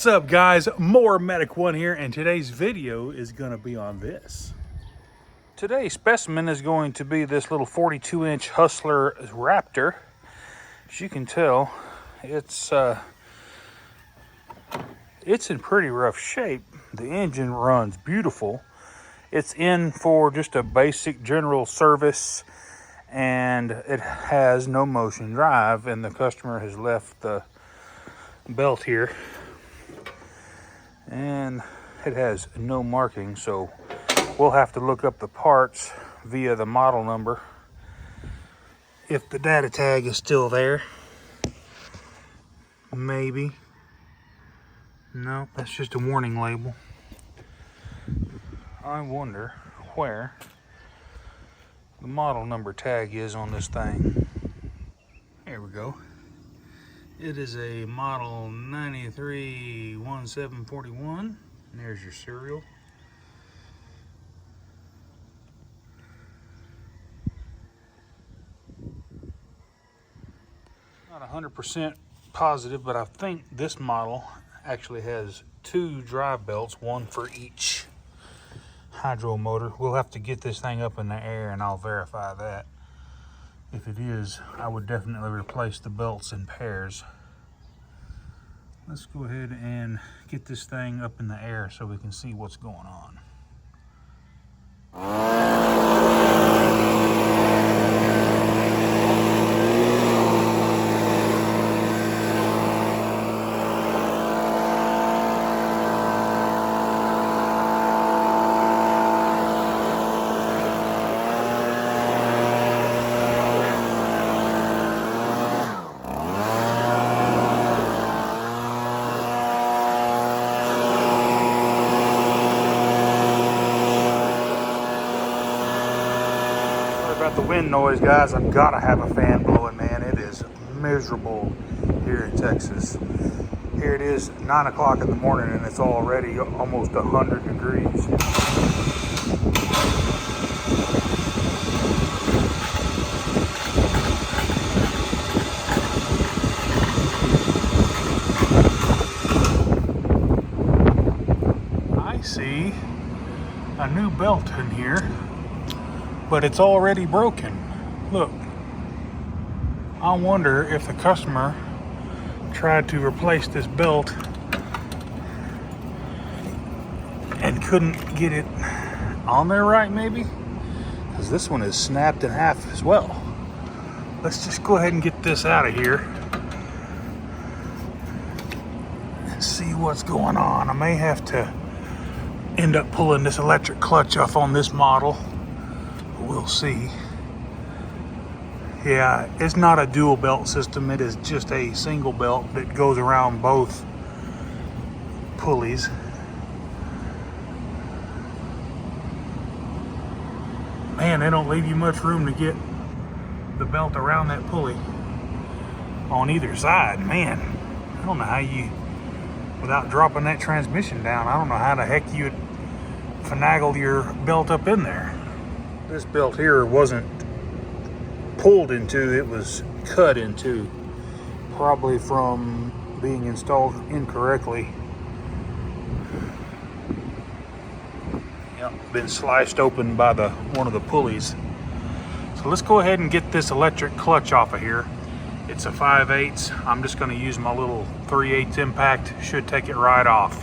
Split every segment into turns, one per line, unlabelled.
What's up, guys? More Medic One here, and today's video is going to be on this. Today's specimen is going to be this little 42-inch Hustler Raptor. As you can tell, it's in pretty rough shape. The engine runs beautiful. It's in for just a basic general service, and it has no motion drive, and the customer has left the belt here, and it has no marking, so we'll have to look up the parts via the model number if the data tag is still there. Maybe. No, that's just a warning label. I wonder where the model number tag is on this thing. There we go. It is a model 931741. And there's your serial. Not 100% positive, but I think this model actually has two drive belts, one for each hydro motor. We'll have to get this thing up in the air and I'll verify that. If it is, I would definitely replace the belts in pairs. Let's go ahead and get this thing up in the air so we can see what's going on. About the wind noise, guys, I've got to have a fan blowing, man. It is miserable here in Texas. Here it is 9 o'clock in the morning and it's already almost 100 degrees. I see a new belt in here, but it's already broken. Look, I wonder if the customer tried to replace this belt and couldn't get it on there right, maybe, because this one is snapped in half as well. Let's just go ahead and get this out of here and see what's going on. I may have to end up pulling this electric clutch off on this model. We'll see. Yeah, it's not a dual belt system. It is just a single belt that goes around both pulleys. Man, they don't leave you much room to get the belt around that pulley on either side. Man, I don't know how you, without dropping that transmission down, I don't know how the heck you would finagle your belt up in there. This belt here wasn't pulled into, it was cut into, probably from being installed incorrectly. Yep, been sliced open by one of the pulleys. So let's go ahead and get this electric clutch off of here. It's a 5/8. I'm just going to use my little 3/8 impact. Should take it right off.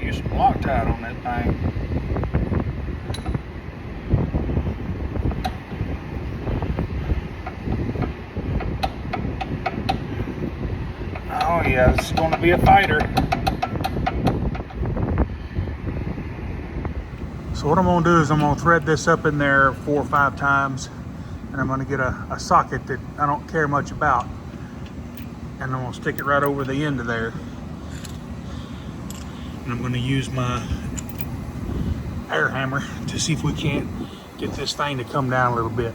Use some Loctite on that thing. Oh yeah, this is going to be a fighter. So what I'm going to do is I'm going to thread this up in there 4 or 5 times, and I'm going to get a socket that I don't care much about, and I'm going to stick it right over the end of there. And I'm going to use my air hammer to see if we can't get this thing to come down a little bit.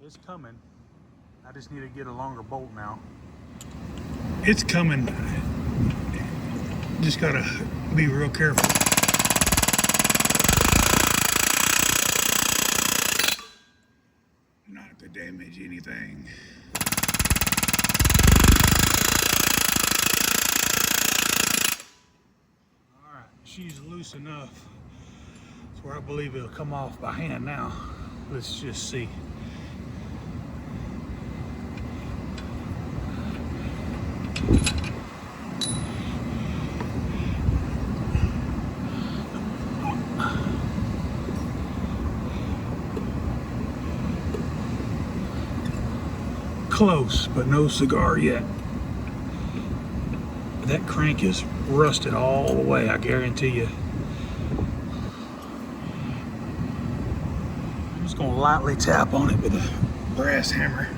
it's coming. I just need to get a longer bolt now. It's coming. Just gotta be real careful. Not to damage anything. All right, she's loose enough. That's where I believe it'll come off by hand now. Let's just see. Close, but no cigar yet. That crank is rusted all the way, I guarantee you. I'm just gonna lightly tap on it with a brass hammer.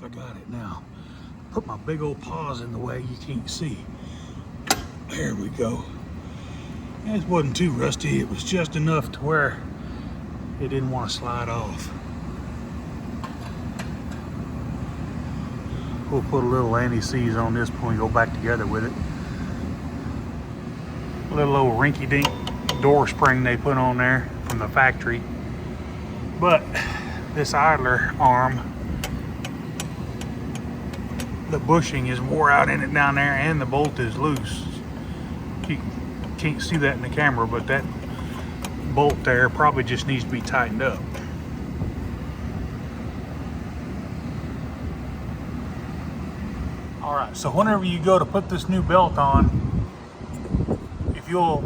I got it now. Put my big old paws in the way you can't see. There we go. It wasn't too rusty. It was just enough to where it didn't want to slide off. We'll put a little anti-seize on this when we go back together with it. A little old rinky-dink door spring they put on there from the factory. But this idler arm, the bushing is wore out in it down there, and the bolt is loose. You can't see that in the camera, but that bolt there probably just needs to be tightened up. All right, so whenever you go to put this new belt on, if you'll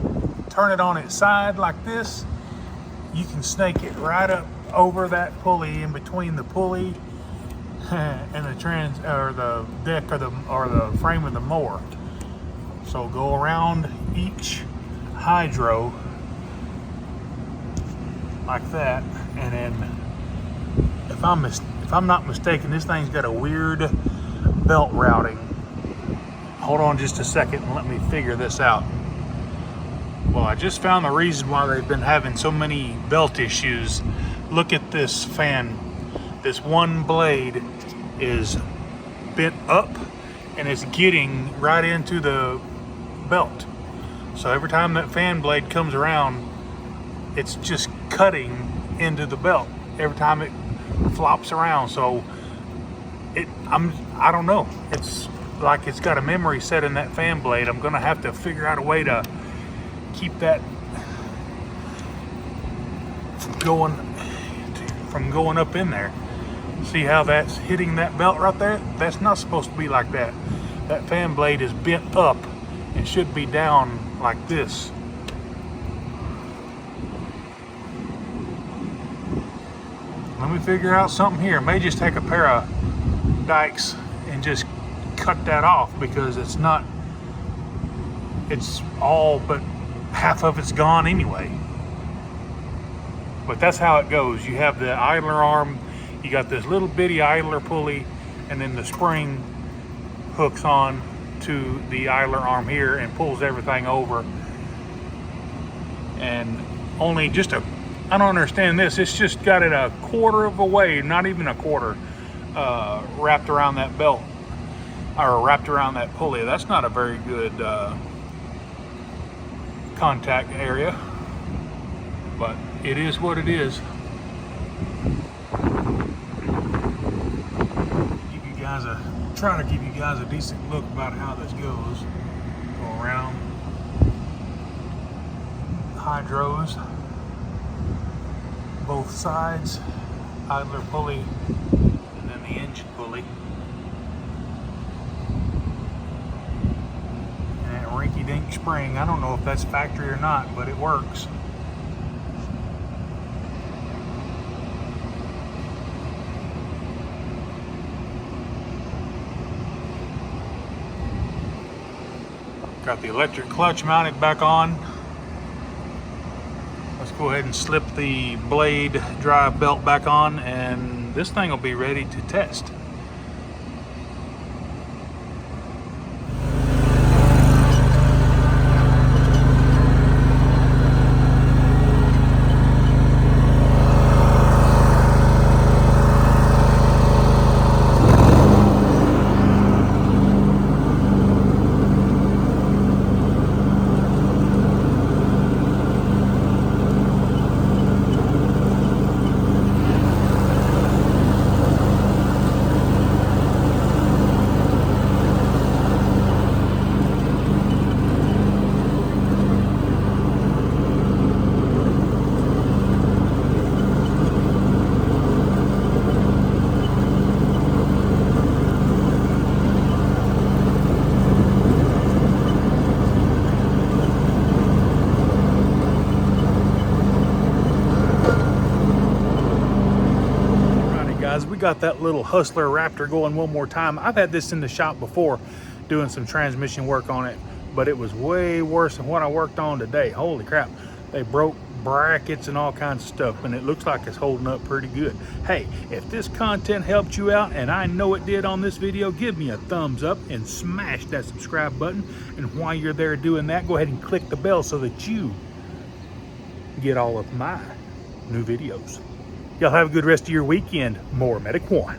turn it on its side like this, you can snake it right up over that pulley, in between the pulley and the the deck or the frame of the mower. So go around each hydro like that, and then if I'm not mistaken, this thing's got a weird belt routing. Hold on just a second and let me figure this out. Well, I just found the reason why they've been having so many belt issues. Look at this fan. This one blade is bent up and it's getting right into the belt. So every time that fan blade comes around, it's just cutting into the belt every time it flops around. So I don't know. It's like it's got a memory set in that fan blade. I'm gonna have to figure out a way to keep that from going up in there. See how that's hitting that belt right there? That's not supposed to be like that. That fan blade is bent up and should be down like this. Let me figure out something here. May just take a pair of dikes and just cut that off, because it's all but half of it's gone anyway. But that's how it goes. You have the idler arm, you got this little bitty idler pulley, and then the spring hooks on to the idler arm here and pulls everything over. And only just I don't understand this, it's just got it a quarter of a way, not even a quarter, wrapped around that belt, or wrapped around that pulley. That's not a very good contact area, but it is what it is. Try to give you guys a decent look about how this goes. Go around hydros, both sides, idler pulley, and then the engine pulley. And that rinky-dink spring, I don't know if that's factory or not, but it works. Got the electric clutch mounted back on. Let's go ahead and slip the blade drive belt back on, and this thing will be ready to test. We got that little Hustler Raptor going one more time. I've had this in the shop before doing some transmission work on it, but it was way worse than what I worked on today. Holy crap, they broke brackets and all kinds of stuff, and it looks like it's holding up pretty good. Hey, if this content helped you out, and I know it did on this video, give me a thumbs up and smash that subscribe button. And while you're there doing that, go ahead and click the bell so that you get all of my new videos. Y'all have a good rest of your weekend. More Medic One.